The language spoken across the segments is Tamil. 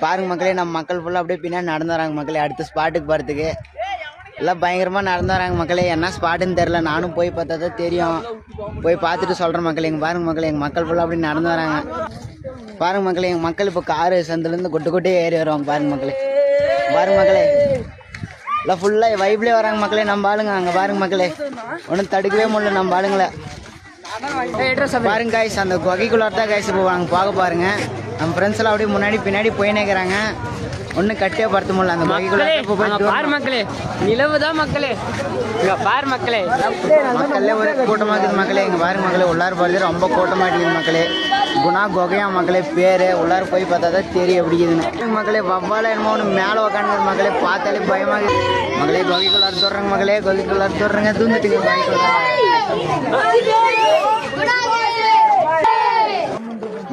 பாருங்க மக்களே, நம்ம மக்கள் ஃபுல்லாக அப்படியே பின்னாடி நடந்து வராங்க மக்களே. அடுத்த ஸ்பாட்டுக்கு போகிறதுக்கு எல்லாம் பயங்கரமாக நடந்து வராங்க மக்களே. என்ன ஸ்பாட்டுன்னு தெரில, நானும் போய் பார்த்தா தான் தெரியும். போய் பார்த்துட்டு சொல்கிறேன் மக்களே. எங்கள் பாருங்க மக்களே, எங்கள் மக்கள் ஃபுல்லாக அப்படி நடந்து வராங்க. பாருங்க மக்களே, எங்கள் மக்கள் இப்போ காரு சந்திலேருந்து கொட்டே ஏறி வருவாங்க. பாருங்க மக்களே, பாருங்க மக்களே, எல்லாம் ஃபுல்லாக வைப்லேயே வராங்க மக்களே. நம்ம ஆளுங்க அங்கே பாருங்க மக்களே, ஒன்றும் தடுக்கவே முடியல நம்ம ஆளுங்களை. பாருங்க காய்ஸ், அந்த குகைக்குள்ளார தான் காய்ஸ் இப்போ நாங்கள் பார்க்க பாருங்க. நம்ம ஃப்ரெண்ட்ஸ் எல்லாம் அப்படியே முன்னாடி பின்னாடி போய் நிற்கிறாங்க. ஒன்றும் கட்டியே படுத்த முடியல அந்த குகைக்குள்ளார. பாரு மக்களே, நிலவுதான் மக்களே, பாரு மக்களே, மக்களே ஒரே கூட்டமாக இருக்குது மக்களே. இங்கே பாருங்க மக்களே, உள்ளார போகிறது ரொம்ப கூட்டமாக இருக்குது மக்களே. குணா குகையா மக்களே பேர். உள்ளார போய் பார்த்தா தான் தெரியும் எப்படி இருக்குதுன்னு மக்களே. வவ்வால என்னமோ ஒன்று மேலே உக்காந்துது மக்களே, பார்த்தாலே பயமாக மக்களே. குகைக்குள்ளார தோடுறாங்க மக்களே, குகைக்குள்ளார தோடுறாங்க. தூந்துட்டுங்க குகைக்குள்ளார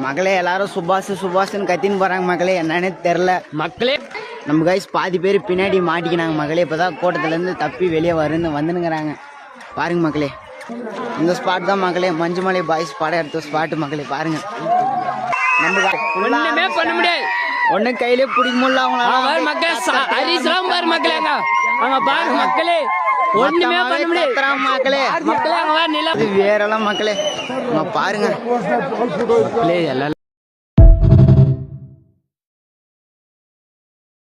மக்களே. எல்லாரும் சுபாஷ் சுபாஷ்னு கத்தின்னு போகிறாங்க மக்களே, என்னன்னே தெரில மக்களே. நம்ம கைஸ் பாதி பேர் பின்னாடி மாட்டிக்கினாங்க மக்களே. இப்போ தான் கூட்டத்துலேருந்து தப்பி வெளியே வந்துனுங்கிறாங்க. பாருங்க மக்களே, இந்த ஸ்பாட் தான் மக்களே மஞ்சுமலை பாய்ஸ் படம் எடுத்த ஸ்பாட்டு மக்களே. பாருங்க, நம்ம ஒண்ணுமே பண்ண முடியாது, ஒன்றும் கையிலே பிடிக்க முடியல அவங்களால மக்களே. ஹரிஸ்லாம் பாரு மக்களே, அங்க பாரு மக்களே, ஒண்ணுமே பண்ண முடியாது மக்களே. மக்களே அங்க நிலம் வேறெல்லாம் மக்களே பாருங்க. எல்லாம்